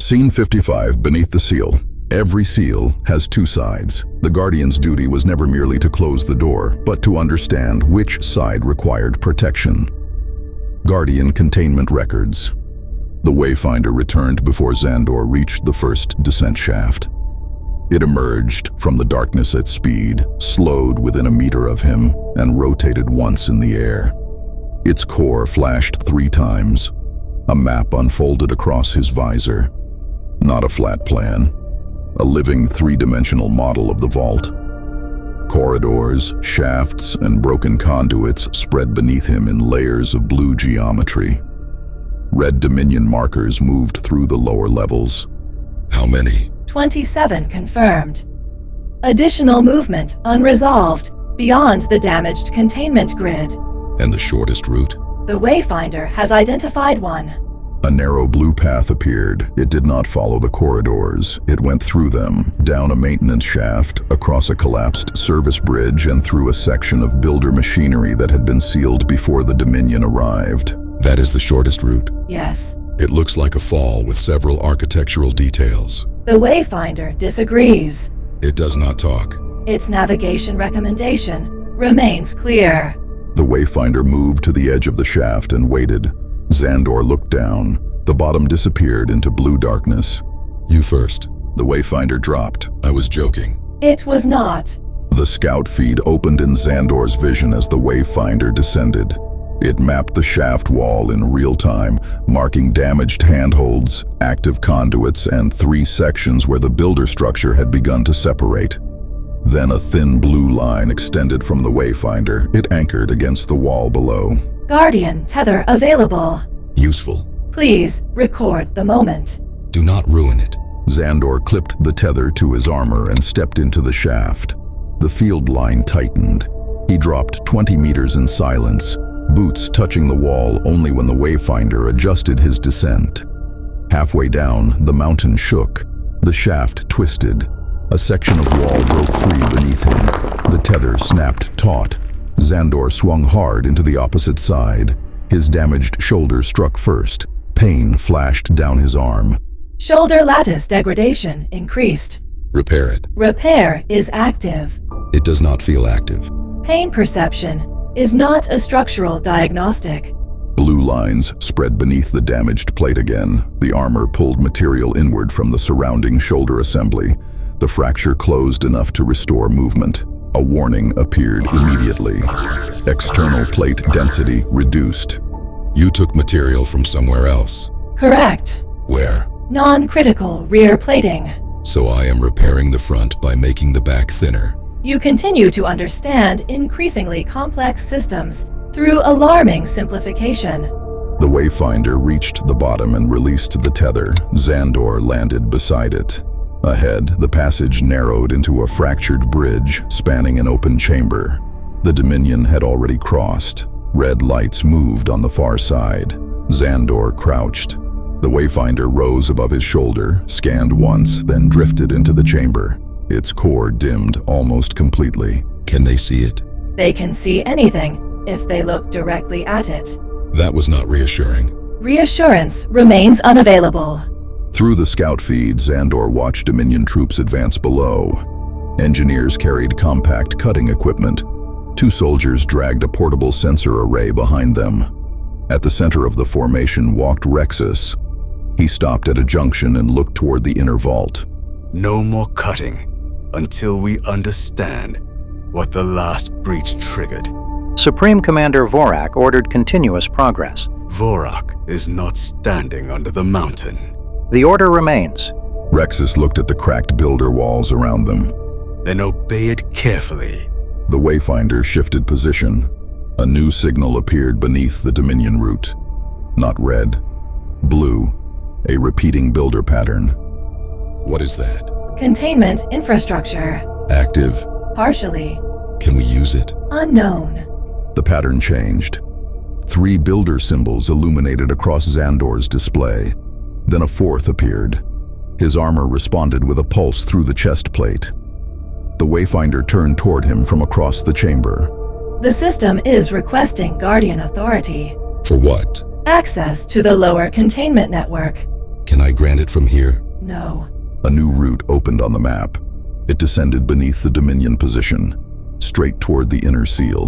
Scene 55, Beneath the Seal. Every seal has two sides. The Guardian's duty was never merely to close the door, but to understand which side required protection. Guardian Containment Records. The Wayfinder returned before Zandor reached the first descent shaft. It emerged from the darkness at speed, slowed within a meter of him, and rotated once in the air. Its core flashed 3 times. A map unfolded across his visor. Not a flat plan. A living 3-dimensional model of the vault. Corridors, shafts, and broken conduits spread beneath him in layers of blue geometry. Red Dominion markers moved through the lower levels. How many? 27 confirmed. Additional movement unresolved beyond the damaged containment grid. And the shortest route? The Wayfinder has identified one. A narrow blue path appeared. It did not follow the corridors. It went through them, down a maintenance shaft, across a collapsed service bridge, and through a section of builder machinery that had been sealed before the Dominion arrived. That is the shortest route? Yes. It looks like a fall with several architectural details. The Wayfinder disagrees. It does not talk. Its navigation recommendation remains clear. The Wayfinder moved to the edge of the shaft and waited. Zandor looked down. The bottom disappeared into blue darkness. You first. The Wayfinder dropped. I was joking. It was not. The scout feed opened in Zandor's vision as the Wayfinder descended. It mapped the shaft wall in real time, marking damaged handholds, active conduits, and 3 sections where the builder structure had begun to separate. Then a thin blue line extended from the Wayfinder. It anchored against the wall below. Guardian tether available. Useful. Please record the moment. Do not ruin it. Zandor clipped the tether to his armor and stepped into the shaft. The field line tightened. He dropped 20 meters in silence, boots touching the wall only when the Wayfinder adjusted his descent. Halfway down, the mountain shook. The shaft twisted. A section of wall broke free beneath him. The tether snapped taut. Zandor swung hard into the opposite side. His damaged shoulder struck first. Pain flashed down his arm. Shoulder lattice degradation increased. Repair it. Repair is active. It does not feel active. Pain perception is not a structural diagnostic. Blue lines spread beneath the damaged plate again. The armor pulled material inward from the surrounding shoulder assembly. The fracture closed enough to restore movement. A warning appeared immediately. External plate density reduced. You took material from somewhere else. Correct. Where? Non-critical rear plating. So I am repairing the front by making the back thinner. You continue to understand increasingly complex systems through alarming simplification. The Wayfinder reached the bottom and released the tether. Zandor landed beside it. Ahead, the passage narrowed into a fractured bridge spanning an open chamber. The Dominion had already crossed. Red lights moved on the far side. Zandor crouched. The Wayfinder rose above his shoulder, scanned once, then drifted into the chamber. Its core dimmed almost completely. Can they see it? They can see anything if they look directly at it. That was not reassuring. Reassurance remains unavailable. Through the scout feed, Zandor watched Dominion troops advance below. Engineers carried compact cutting equipment. 2 soldiers dragged a portable sensor array behind them. At the center of the formation walked Rexus. He stopped at a junction and looked toward the inner vault. No more cutting until we understand what the last breach triggered. Supreme Commander Vorak ordered continuous progress. Vorak is not standing under the mountain. The order remains. Rexus looked at the cracked builder walls around them. Then obey it carefully. The Wayfinder shifted position. A new signal appeared beneath the Dominion route. Not red, blue, a repeating builder pattern. What is that? Containment infrastructure. Active. Partially. Can we use it? Unknown. The pattern changed. 3 builder symbols illuminated across Zandor's display. Then a 4th appeared. His armor responded with a pulse through the chest plate. The Wayfinder turned toward him from across the chamber. The system is requesting Guardian authority. For what? Access to the lower containment network. Can I grant it from here? No. A new route opened on the map. It descended beneath the Dominion position, straight toward the inner seal.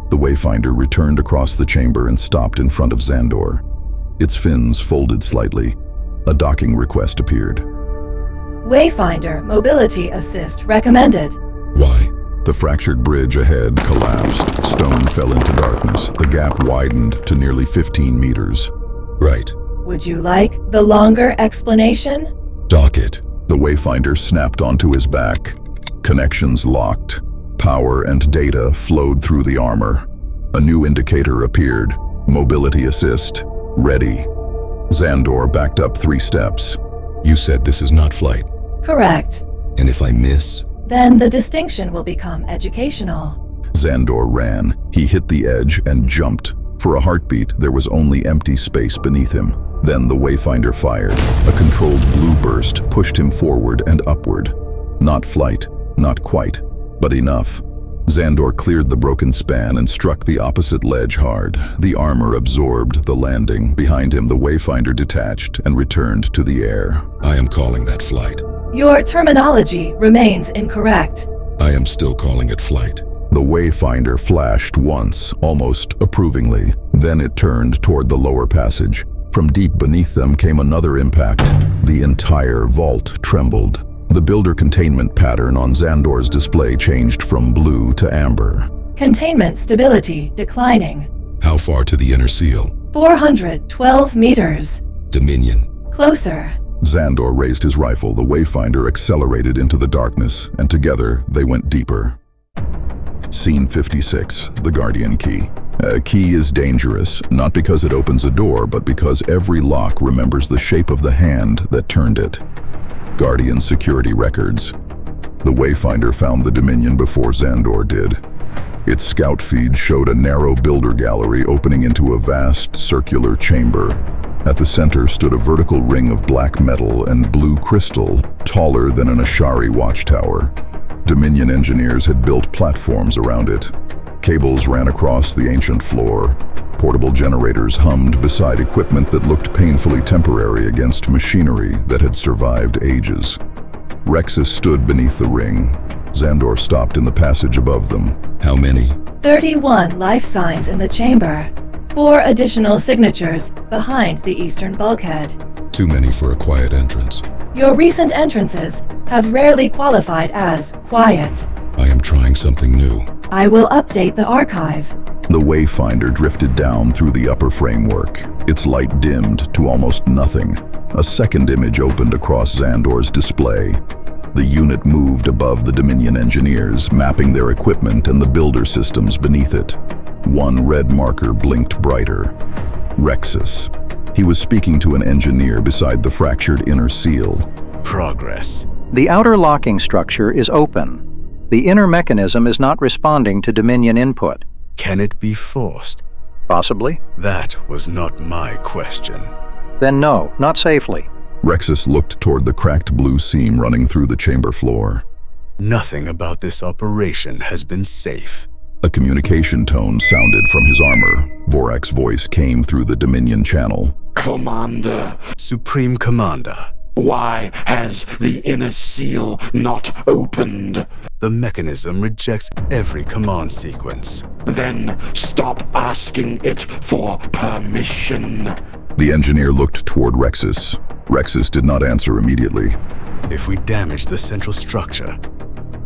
The Wayfinder returned across the chamber and stopped in front of Zandor. Its fins folded slightly. A docking request appeared. Wayfinder mobility assist recommended. Why? The fractured bridge ahead collapsed. Stone fell into darkness. The gap widened to nearly 15 meters. Right. Would you like the longer explanation? Dock it. The Wayfinder snapped onto his back. Connections locked. Power and data flowed through the armor. A new indicator appeared. Mobility assist. Ready. Zandor backed up 3 steps. You said this is not flight. Correct. And if I miss? Then the distinction will become educational. Zandor ran. He hit the edge and jumped. For a heartbeat, there was only empty space beneath him. Then the Wayfinder fired. A controlled blue burst pushed him forward and upward. Not flight, not quite, but enough. Zandor cleared the broken span and struck the opposite ledge hard. The armor absorbed the landing. Behind him, the Wayfinder detached and returned to the air. I am calling that flight. Your terminology remains incorrect. I am still calling it flight. The Wayfinder flashed once, almost approvingly. Then it turned toward the lower passage. From deep beneath them came another impact. The entire vault trembled. The builder containment pattern on Zandor's display changed from blue to amber. Containment stability declining. How far to the inner seal? 412 meters. Dominion. Closer. Zandor raised his rifle. The Wayfinder accelerated into the darkness, and together they went deeper. Scene 56, the Guardian Key. A key is dangerous, not because it opens a door, but because every lock remembers the shape of the hand that turned it. Guardian security records. The Wayfinder found the Dominion before Zandor did. Its scout feed showed a narrow builder gallery opening into a vast circular chamber. At the center stood a vertical ring of black metal and blue crystal, taller than an Ashari watchtower. Dominion engineers had built platforms around it. Cables ran across the ancient floor. Portable generators hummed beside equipment that looked painfully temporary against machinery that had survived ages. Rexus stood beneath the ring. Zandor stopped in the passage above them. How many? 31 life signs in the chamber. 4 additional signatures behind the eastern bulkhead. Too many for a quiet entrance. Your recent entrances have rarely qualified as quiet. I am trying something new. I will update the archive. The Wayfinder drifted down through the upper framework. Its light dimmed to almost nothing. A second image opened across Zandor's display. The unit moved above the Dominion engineers, mapping their equipment and the builder systems beneath it. One red marker blinked brighter. Rexus. He was speaking to an engineer beside the fractured inner seal. Progress. The outer locking structure is open. The inner mechanism is not responding to Dominion input. Can it be forced? Possibly. That was not my question. Then no, not safely. Rexus looked toward the cracked blue seam running through the chamber floor. Nothing about this operation has been safe. A communication tone sounded from his armor. Vorak's voice came through the Dominion channel. Commander, Supreme Commander, why has the inner seal not opened? the mechanism rejects every command sequence. Then stop asking it for permission. The engineer looked toward Rexus. Rexus did not answer immediately. If we damage the central structure,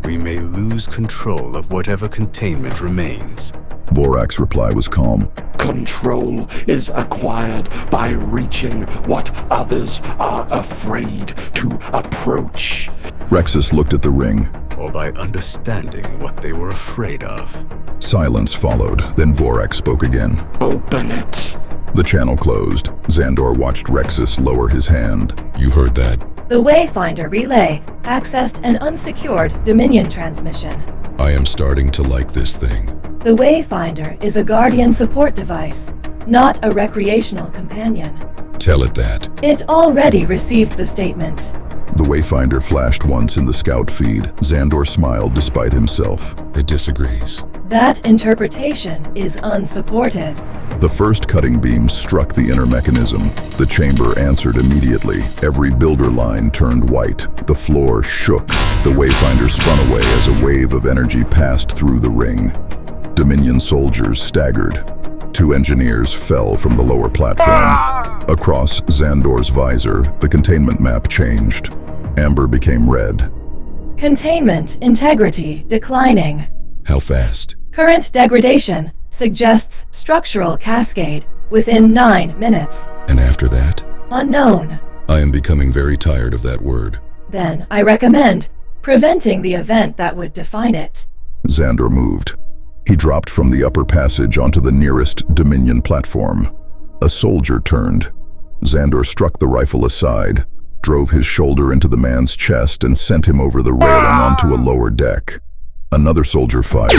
we may lose control of whatever containment remains. Vorak's reply was calm. Control is acquired by reaching what others are afraid to approach. Rexus looked at the ring. Or by understanding what they were afraid of. Silence followed. Then Vorak spoke again. Open it. The channel closed. Zandor watched Rexus lower his hand. You heard that? The Wayfinder relay accessed an unsecured Dominion transmission. I am starting to like this thing. The Wayfinder is a Guardian support device, not a recreational companion. Tell it that. It already received the statement. The Wayfinder flashed once in the scout feed. Zandor smiled despite himself. It disagrees. That interpretation is unsupported. The first cutting beam struck the inner mechanism. The chamber answered immediately. Every builder line turned white. The floor shook. The Wayfinder spun away as a wave of energy passed through the ring. Dominion soldiers staggered. 2 engineers fell from the lower platform. Across Zandor's visor, the containment map changed. Amber became red. Containment integrity declining. How fast? Current degradation suggests structural cascade within 9 minutes. And after that? Unknown. I am becoming very tired of that word. Then I recommend preventing the event that would define it. Zandor moved. He dropped from the upper passage onto the nearest Dominion platform. A soldier turned. Zandor struck the rifle aside, drove his shoulder into the man's chest, and sent him over the railing onto a lower deck. Another soldier fired.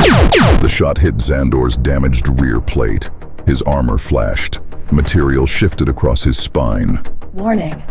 The shot hit Zandor's damaged rear plate. His armor flashed. Material shifted across his spine. Warning.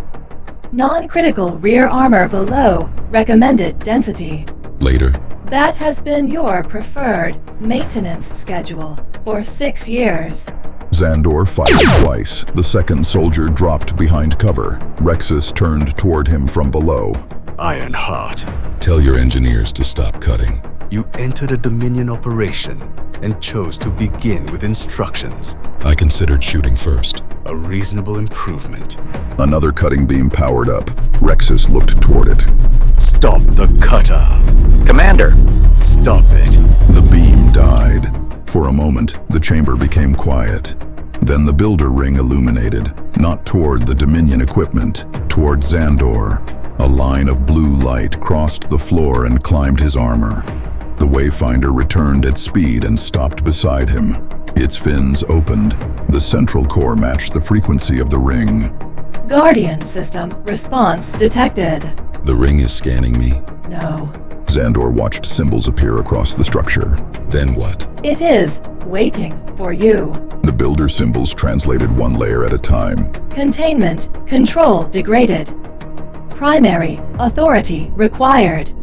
Non-critical rear armor below recommended density. Later, That has been your preferred maintenance schedule for 6 years. Zandor fired twice. The second soldier dropped behind cover. Rexus turned toward him from below. Ironheart, tell your engineers to stop cutting. you entered a Dominion operation and chose to begin with instructions. I considered shooting first. A reasonable improvement. Another cutting beam powered up. Rexus looked toward it. Stop the cutter. Commander! Stop it. The beam died. For a moment, the chamber became quiet. Then the builder ring illuminated, not toward the Dominion equipment, toward Zandor. A line of blue light crossed the floor and climbed his armor. The Wayfinder returned at speed and stopped beside him. Its fins opened. The central core matched the frequency of the ring. Guardian system response detected. The ring is scanning me. No. Zandor watched symbols appear across the structure. Then what? It is waiting for you. The builder symbols translated one layer at a time. Containment control degraded. Primary authority required.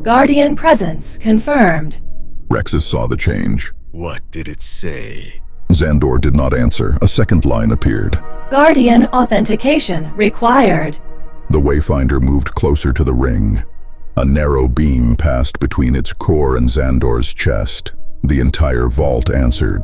Guardian presence confirmed. Rexus saw the change. What did it say? Zandor did not answer. A second line appeared. Guardian authentication required. The Wayfinder moved closer to the ring. A narrow beam passed between its core and Zandor's chest. The entire vault answered.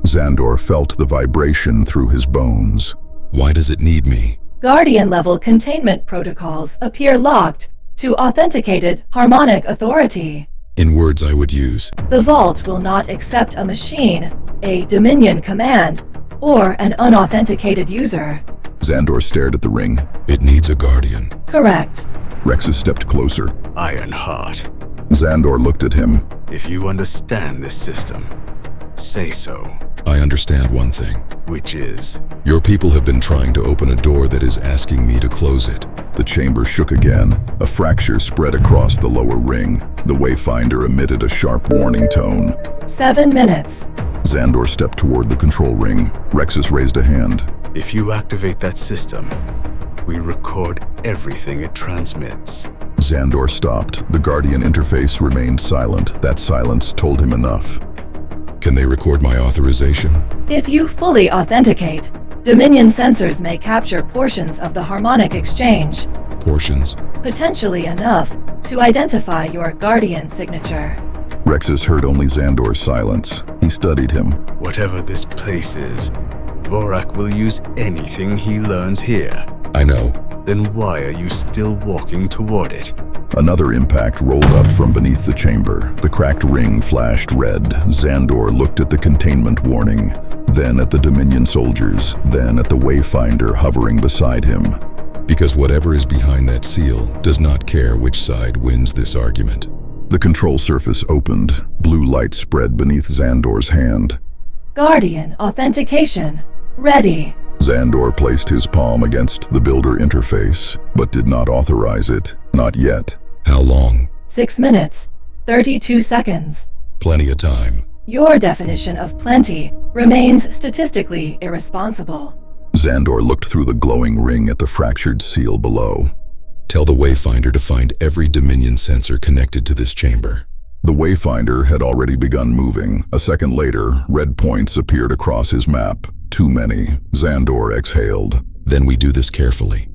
Zandor felt the vibration through his bones. Why does it need me? Guardian-level containment protocols appear locked to authenticated harmonic authority. In words I would use. The vault will not accept a machine, a Dominion command, or an unauthenticated user. Zandor stared at the ring. It needs a guardian. Correct. Rexus stepped closer. Ironheart, Zandor looked at him. if you understand this system, say so. I understand one thing. Which is, Your people have been trying to open a door that is asking me to close it. The chamber shook again. A fracture spread across the lower ring. The Wayfinder emitted a sharp warning tone. 7 minutes. Zandor stepped toward the control ring. Rexus raised a hand. if you activate that system, we record everything it transmits. Zandor stopped. The Guardian interface remained silent. That silence told him enough. Can they record my authorization? If you fully authenticate, Dominion sensors may capture portions of the harmonic exchange, Portions? potentially enough to identify your Guardian signature. Rexus heard only Zandor's silence. He studied him. Whatever this place is, Vorak will use anything he learns here. I know. Then why are you still walking toward it? Another impact rolled up from beneath the chamber. The cracked ring flashed red. Zandor looked at the containment warning, then at the Dominion soldiers, then at the Wayfinder hovering beside him. Because whatever is behind that seal does not care which side wins this argument. The control surface opened. Blue light spread beneath Zandor's hand. Guardian authentication ready. Zandor placed his palm against the builder interface, but did not authorize it. Not yet. How long? 6 minutes, 32 seconds. Plenty of time. Your definition of plenty remains statistically irresponsible. Zandor looked through the glowing ring at the fractured seal below. Tell the Wayfinder to find every Dominion sensor connected to this chamber. The Wayfinder had already begun moving. A second later, red points appeared across his map. Too many. Zandor exhaled. Then we do this carefully.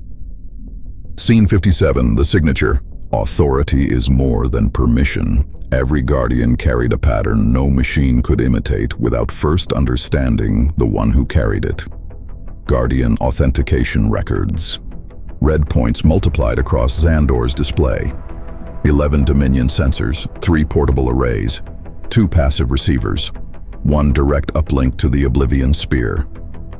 Scene 57, the signature. Authority is more than permission. Every Guardian carried a pattern no machine could imitate without first understanding the one who carried it. Guardian authentication records. Red points multiplied across Zandor's display. 11 Dominion sensors, 3 portable arrays, 2 passive receivers, 1 direct uplink to the Oblivion Spear.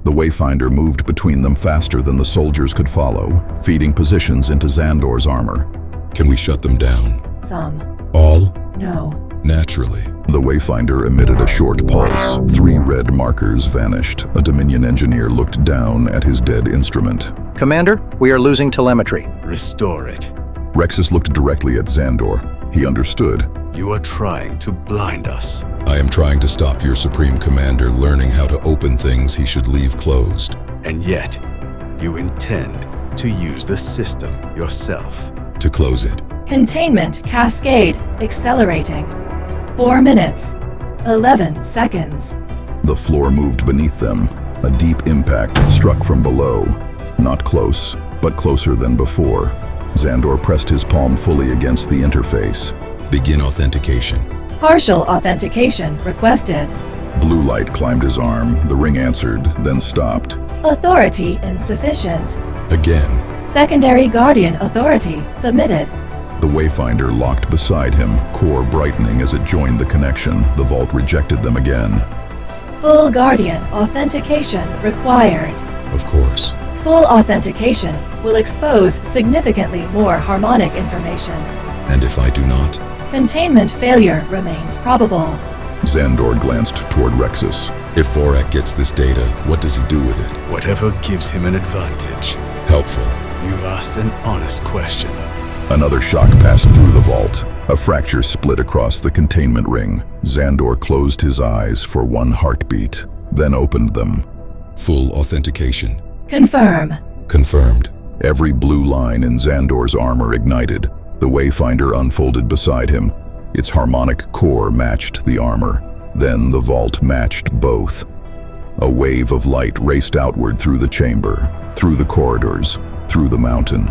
The Wayfinder moved between them faster than the soldiers could follow, feeding positions into Zandor's armor. Can we shut them down? Some. All? No. Naturally. The Wayfinder emitted a short pulse. 3 red markers vanished. A Dominion engineer looked down at his dead instrument. Commander, we are losing telemetry. Restore it. Rexus looked directly at Zandor. He understood. You are trying to blind us. I am trying to stop your Supreme Commander learning how to open things he should leave closed. And yet, you intend to use the system yourself. To close it. Containment cascade accelerating. 4 minutes. 11 seconds. The floor moved beneath them. A deep impact struck from below. Not close, but closer than before. Zandor pressed his palm fully against the interface. Begin authentication. Partial authentication requested. Blue light climbed his arm. The ring answered, then stopped. Authority insufficient. Again. Secondary Guardian authority submitted. The Wayfinder locked beside him, core brightening as it joined the connection. The vault rejected them again. Full Guardian authentication required. Of course. Full authentication will expose significantly more harmonic information. And if I do not? Containment failure remains probable. Zandor glanced toward Rexus. If Vorak gets this data, what does he do with it? Whatever gives him an advantage. Helpful. You asked an honest question. Another shock passed through the vault. A fracture split across the containment ring. Zandor closed his eyes for 1 heartbeat, then opened them. Full authentication. Confirm. Confirmed. Every blue line in Zandor's armor ignited. The Wayfinder unfolded beside him. Its harmonic core matched the armor. Then the vault matched both. A wave of light raced outward through the chamber, through the corridors, through the mountain.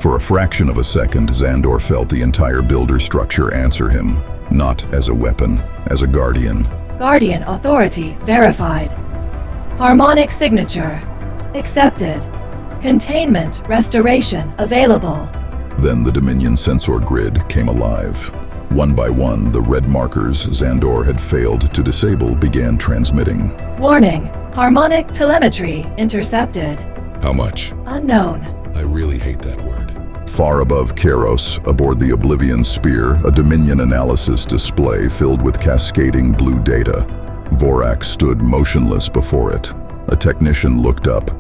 For a fraction of a second, Zandor felt the entire builder structure answer him, not as a weapon, as a guardian. Guardian authority verified. Harmonic signature accepted. Containment restoration available. Then the Dominion sensor grid came alive. One by one, the red markers Zandor had failed to disable began transmitting. Warning, harmonic telemetry intercepted. How much? Unknown. I really hate that word. Far above Kheros, aboard the Oblivion Spear, a Dominion analysis display filled with cascading blue data. Vorak stood motionless before it. A technician looked up.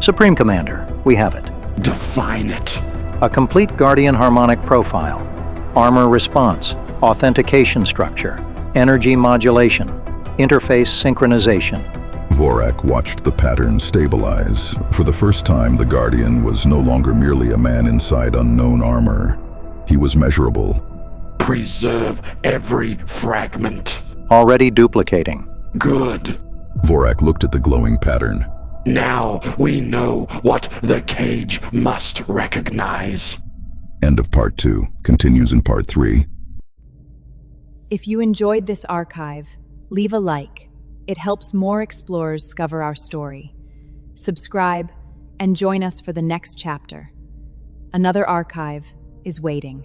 Supreme Commander, we have it. Define it. A complete Guardian harmonic profile. Armor response, authentication structure, energy modulation, interface synchronization. Vorak watched the pattern stabilize. For the first time, the Guardian was no longer merely a man inside unknown armor. He was measurable. Preserve every fragment. Already duplicating. Good. Vorak looked at the glowing pattern. Now we know what the cage must recognize. End of part 2. Continues in part 3. If you enjoyed this archive, leave a like. It helps more explorers discover our story. Subscribe and join us for the next chapter. Another archive is waiting.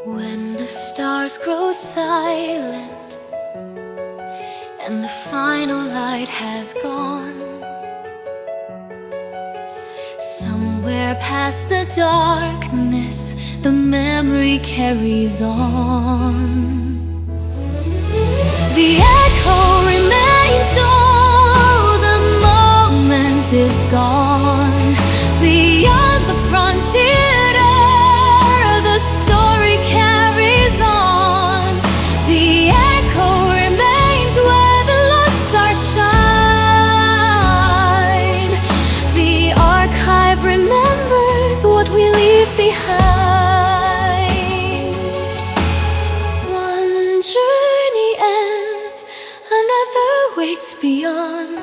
When the stars grow silent and the final light has gone, somewhere past the darkness, the memory carries on. The echo remains though the moment is gone. Beyond the frontier, the story carries on. leave behind. One journey ends, another waits beyond.